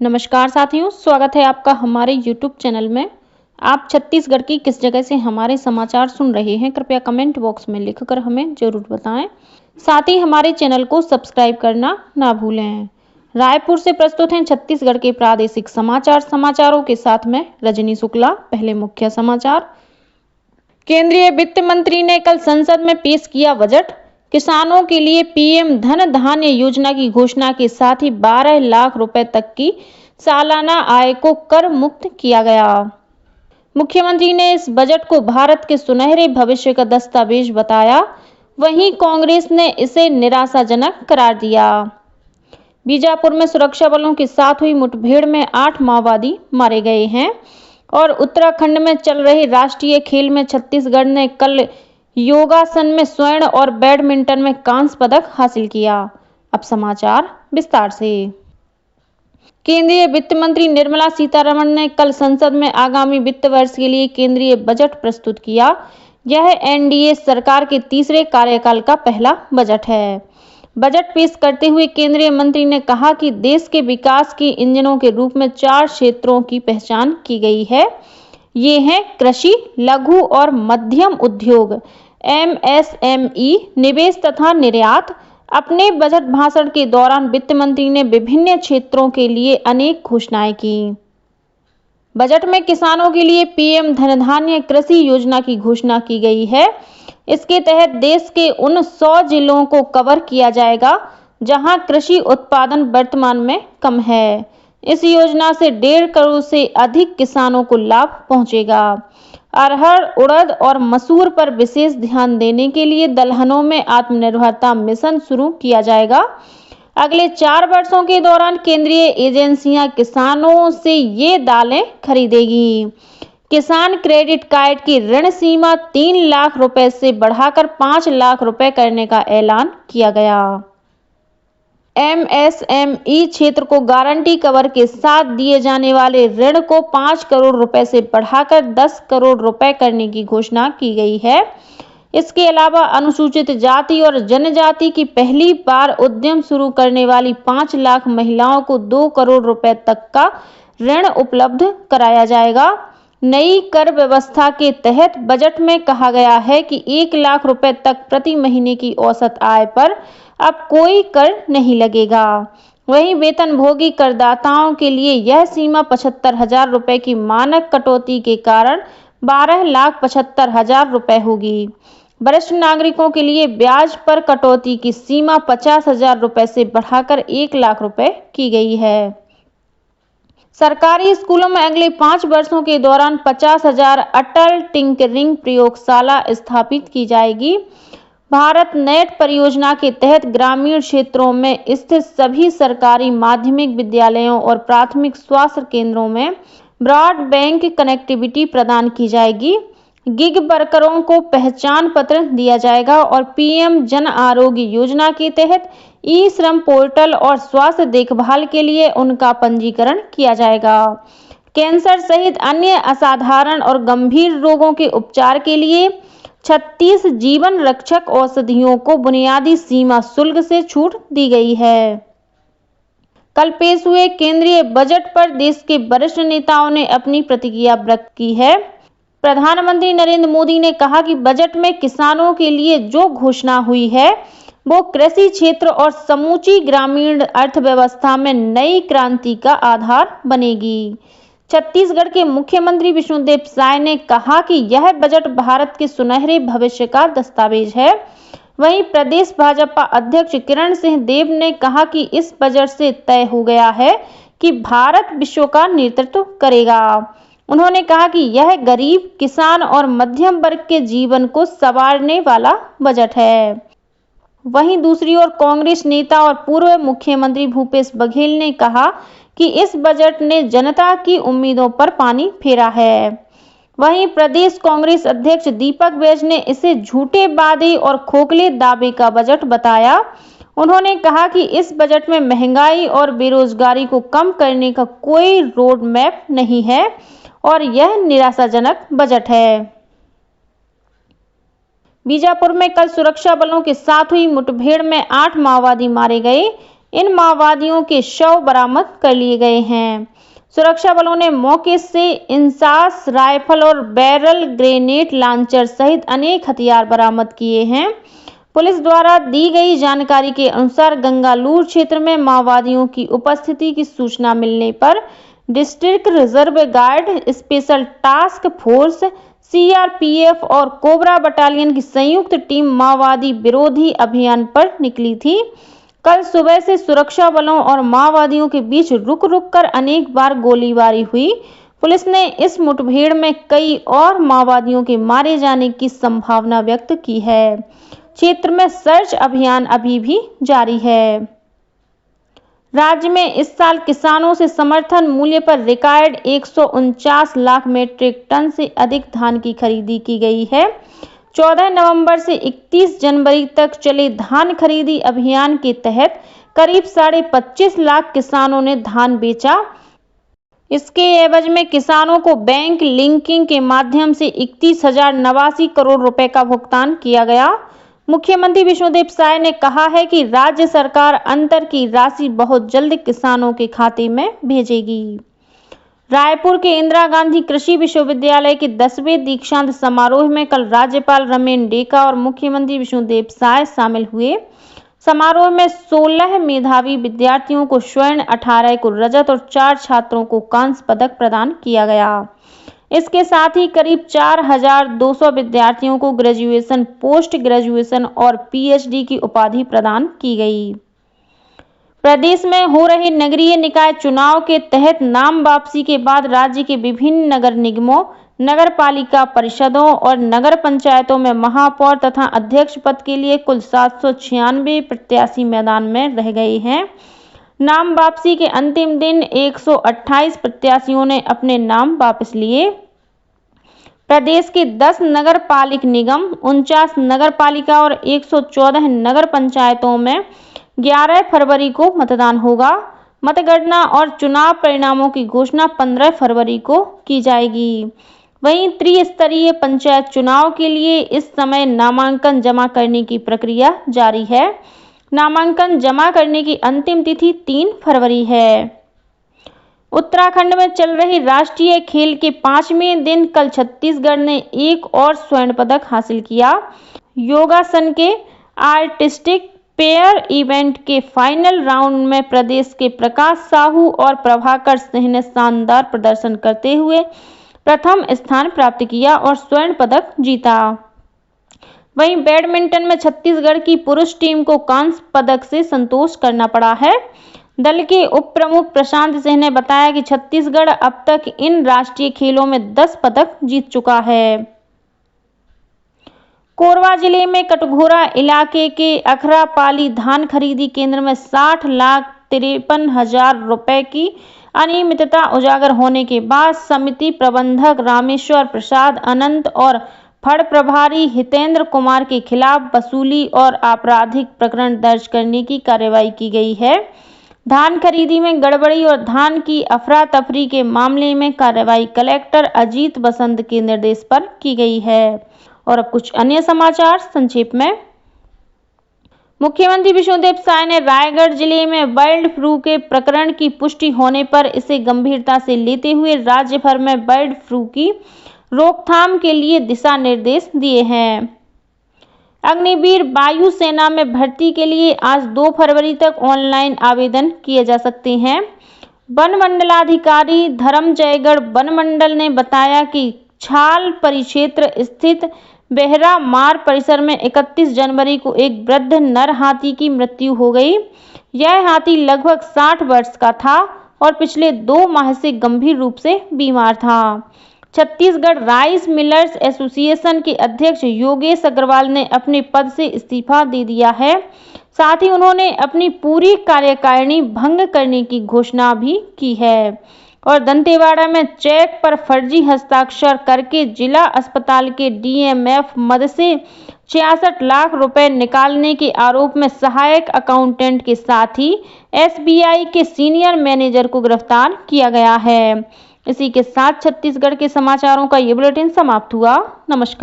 नमस्कार साथियों, स्वागत है आपका हमारे YouTube चैनल में। आप छत्तीसगढ़ की किस जगह से हमारे समाचार सुन रहे हैं, कृपया कमेंट बॉक्स में लिखकर हमें जरूर बताएं। साथ ही हमारे चैनल को सब्सक्राइब करना ना भूलें। रायपुर से प्रस्तुत हैं छत्तीसगढ़ के प्रादेशिक समाचारों के साथ में रजनी शुक्ला। पहले मुख्य समाचार। केंद्रीय वित्त मंत्री ने कल संसद में पेश किया बजट। किसानों के लिए पीएम धन धान्य योजना की घोषणा के साथ ही 12 लाख रुपए तक की सालाना आय को कर मुक्त किया गया। मुख्यमंत्री ने इस बजट को भारत के सुनहरे भविष्य का दस्तावेज बताया। वहीं कांग्रेस ने इसे निराशाजनक करार दिया। बीजापुर में सुरक्षा बलों के साथ हुई मुठभेड़ में 8 माओवादी मारे गए हैं और उत्तराखंड में चल रहे राष्ट्रीय खेल में छत्तीसगढ़ ने कल योगासन में स्वर्ण और बैडमिंटन में कांस्य पदक हासिल किया। अब समाचार विस्तार से। केंद्रीय वित्त मंत्री निर्मला सीतारमण ने कल संसद में आगामी वित्त वर्ष के लिए केंद्रीय बजट प्रस्तुत किया। यह एनडीए सरकार के तीसरे कार्यकाल का पहला बजट है। बजट पेश करते हुए केंद्रीय मंत्री ने कहा कि देश के विकास के इंजनों के रूप में 4 क्षेत्रों की पहचान की गई है। ये हैं कृषि, लघु और मध्यम उद्योग, एमएसएमई, निवेश तथा निर्यात। अपने बजट भाषण के दौरान वित्त मंत्री ने विभिन्न क्षेत्रों के लिए अनेक घोषणाएं की। बजट में किसानों के लिए पीएम धन धान्य कृषि योजना की घोषणा की गई है। इसके तहत देश के उन 100 जिलों को कवर किया जाएगा जहां कृषि उत्पादन वर्तमान में कम है। इस योजना से 1.5 करोड़ से अधिक किसानों को लाभ पहुंचेगा। अरहर, उड़द और मसूर पर विशेष ध्यान देने के लिए दलहनों में आत्मनिर्भरता मिशन शुरू किया जाएगा। अगले 4 वर्षों के दौरान केंद्रीय एजेंसियां किसानों से ये दालें खरीदेगी। किसान क्रेडिट कार्ड की ऋण सीमा 3 लाख रुपए से बढ़ाकर 5 लाख रुपए करने का ऐलान किया गया। एमएसएमई क्षेत्र को गारंटी कवर के साथ दिए जाने वाले ऋण को 5 करोड़ रुपए से बढ़ाकर 10 करोड़ रुपए करने की घोषणा की गई है। इसके अलावा अनुसूचित जाति और जनजाति की पहली बार उद्यम शुरू करने वाली 5 लाख महिलाओं को 2 करोड़ रुपए तक का ऋण उपलब्ध कराया जाएगा। नई कर व्यवस्था के तहत बजट में कहा गया है कि 1 लाख रुपए तक प्रति महीने की औसत आय पर अब कोई कर नहीं लगेगा। वहीं वेतनभोगी करदाताओं के लिए यह सीमा 75,000 रुपए की मानक कटौती के कारण 12,75,000 रुपए होगी। वरिष्ठ नागरिकों के लिए ब्याज पर कटौती की सीमा 50,000 रुपए से बढ़ाकर 1 लाख रुपए की गई है। सरकारी स्कूलों में अगले 5 वर्षों के दौरान 50,000 अटल टिंकरिंग प्रयोगशाला स्थापित की जाएगी। भारत नेट परियोजना के तहत ग्रामीण क्षेत्रों में स्थित सभी सरकारी माध्यमिक विद्यालयों और प्राथमिक स्वास्थ्य केंद्रों में ब्रॉडबैंड कनेक्टिविटी प्रदान की जाएगी। गिग वर्करों को पहचान पत्र दिया जाएगा और पीएम जन आरोग्य योजना के तहत ई श्रम पोर्टल और स्वास्थ्य देखभाल के लिए उनका पंजीकरण किया जाएगा। कैंसर सहित अन्य असाधारण और गंभीर रोगों के उपचार के लिए 36 जीवन रक्षक औषधियों को बुनियादी सीमा शुल्क से छूट दी गई है। कल पेश हुए केंद्रीय बजट पर देश के वरिष्ठ नेताओं ने अपनी प्रतिक्रिया व्यक्त की है। प्रधानमंत्री नरेंद्र मोदी ने कहा कि बजट में किसानों के लिए जो घोषणा हुई है वो कृषि क्षेत्र और समूची ग्रामीण अर्थव्यवस्था में नई क्रांति का आधार बनेगी। छत्तीसगढ़ के मुख्यमंत्री विष्णुदेव साय ने कहा कि यह बजट भारत के सुनहरे भविष्य का दस्तावेज है। वहीं प्रदेश भाजपा अध्यक्ष किरण सिंह देव ने कहा कि इस बजट से तय हो गया है कि भारत विश्व का नेतृत्व करेगा। उन्होंने कहा कि यह गरीब, किसान और मध्यम वर्ग के जीवन को संवारने वाला बजट है। वहीं दूसरी ओर कांग्रेस नेता और पूर्व मुख्यमंत्री भूपेश बघेल ने कहा कि इस बजट ने जनता की उम्मीदों पर पानी फेरा है। वहीं प्रदेश कांग्रेस अध्यक्ष दीपक बैज ने इसे झूठे वादे और खोखले दावे का बजट बताया। उन्होंने कहा कि इस बजट में महंगाई और बेरोजगारी को कम करने का कोई रोड मैप नहीं है और यह निराशाजनक बजट है। बीजापुर में कल सुरक्षा बलों के साथ हुई मुठभेड़ में 8 माओवादी मारे गए। इन माओवादियों के शव बरामद कर लिए गए हैं। सुरक्षा बलों ने मौके से इंसास राइफल और बैरल ग्रेनेड लॉन्चर सहित अनेक हथियार बरामद किए हैं। पुलिस द्वारा दी गई जानकारी के अनुसार गंगालूर क्षेत्र में माओवादियों की उपस्थिति की सूचना मिलने पर district reserve guard, special task force, CRPF और कोबरा बटालियन की संयुक्त टीम माओवादी विरोधी अभियान पर निकली थी। कल सुबह से सुरक्षा बलों और माओवादियों के बीच रुक रुक कर अनेक बार गोलीबारी हुई। पुलिस ने इस मुठभेड़ में कई और माओवादियों के मारे जाने की संभावना व्यक्त की है। क्षेत्र में सर्च अभियान अभी भी जारी है। राज्य में इस साल किसानों से समर्थन मूल्य पर रिकॉर्ड 149 लाख मीट्रिक टन से अधिक धान की खरीदी की गई है। 14 नवंबर से 31 जनवरी तक चले धान खरीदी अभियान के तहत करीब 25.5 लाख किसानों ने धान बेचा। इसके एवज में किसानों को बैंक लिंकिंग के माध्यम से 31,089 करोड़ रुपए का भुगतान किया गया। मुख्यमंत्री विष्णुदेव साय ने कहा है कि राज्य सरकार अंतर की राशि बहुत जल्द किसानों के खाते में भेजेगी। रायपुर के इंदिरा गांधी कृषि विश्वविद्यालय के 10वें दीक्षांत समारोह में कल राज्यपाल रमेन डेका और मुख्यमंत्री विष्णुदेव साय शामिल हुए। समारोह में 16 मेधावी विद्यार्थियों को स्वर्ण, 18 को रजत और 4 छात्रों को कांस्य पदक प्रदान किया गया। इसके साथ ही करीब 4,200 विद्यार्थियों को ग्रेजुएशन, पोस्ट ग्रेजुएशन और पीएचडी की उपाधि प्रदान की गई। प्रदेश में हो रहे नगरीय निकाय चुनाव के तहत नाम वापसी के बाद राज्य के विभिन्न नगर निगमों, नगर पालिका परिषदों और नगर पंचायतों में महापौर तथा अध्यक्ष पद के लिए कुल 796 प्रत्याशी मैदान में रह गए हैं। नाम वापसी के अंतिम दिन 128 प्रत्याशियों ने अपने नाम वापस लिए। प्रदेश के 10 नगर पालिक निगम, 49 नगर पालिका और 114 नगर पंचायतों में 11 फरवरी को मतदान होगा। मतगणना और चुनाव परिणामों की घोषणा 15 फरवरी को की जाएगी। वहीं त्रिस्तरीय पंचायत चुनाव के लिए इस समय नामांकन जमा करने की प्रक्रिया जारी है। नामांकन जमा करने की अंतिम तिथि 3 फरवरी है। उत्तराखंड में चल रही राष्ट्रीय खेल के 5वें दिन कल छत्तीसगढ़ ने एक और स्वर्ण पदक हासिल किया। योगासन के आर्टिस्टिक पेयर इवेंट के फाइनल राउंड में प्रदेश के प्रकाश साहू और प्रभाकर सिंह ने शानदार प्रदर्शन करते हुए प्रथम स्थान प्राप्त किया और स्वर्ण पदक जीता। वहीं बैडमिंटन में छत्तीसगढ़ की पुरुष टीम को कांस्य पदक से संतोष करना पड़ा है। दल के उप प्रमुख प्रशांत सिंह ने बताया कि छत्तीसगढ़ अब तक इन राष्ट्रीय खेलों में 10 पदक जीत चुका है। कोरबा जिले में कटघोरा इलाके के अखरापाली धान खरीदी केंद्र में 60,53,000 रुपए की अनियमितता उजागर होने के बाद समिति प्रबंधक रामेश्वर प्रसाद अनंत और फड़ प्रभारी हितेंद्र कुमार के खिलाफ वसूली और आपराधिक प्रकरण दर्ज करने की कार्रवाई की गई है। धान खरीदी में गड़बड़ी और धान की अफरा तफरी के मामले में कार्रवाई कलेक्टर अजीत बसंत के निर्देश पर की गई है। और अब कुछ अन्य समाचार संक्षेप में। मुख्यमंत्री विष्णुदेव साय ने रायगढ़ जिले में बर्ड फ्लू के प्रकरण की पुष्टि होने पर इसे गंभीरता से लेते हुए राज्य भर में बर्ड फ्लू की रोकथाम के लिए दिशा निर्देश दिए हैं। अग्निवीर वायु सेना में भर्ती के लिए आज 2 फरवरी तक ऑनलाइन आवेदन किए जा सकते हैं। वन मंडलाधिकारी धर्मजयगढ़ वन मंडल ने बताया कि छाल परिक्षेत्र स्थित बेहरा मार परिसर में 31 जनवरी को एक वृद्ध नर हाथी की मृत्यु हो गई। यह हाथी लगभग 60 वर्ष का था और पिछले 2 माह से गंभीर रूप से बीमार था। छत्तीसगढ़ राइस मिलर्स एसोसिएशन के अध्यक्ष योगेश अग्रवाल ने अपने पद से इस्तीफा दे दिया है। साथ ही उन्होंने अपनी पूरी कार्यकारिणी भंग करने की घोषणा भी की है। और दंतेवाड़ा में चेक पर फर्जी हस्ताक्षर करके जिला अस्पताल के डीएमएफ मद से 66 लाख रुपए निकालने के आरोप में सहायक अकाउंटेंट के साथ ही एसबीआई के सीनियर मैनेजर को गिरफ्तार किया गया है। इसी के साथ छत्तीसगढ़ के समाचारों का ये बुलेटिन समाप्त हुआ। नमस्कार।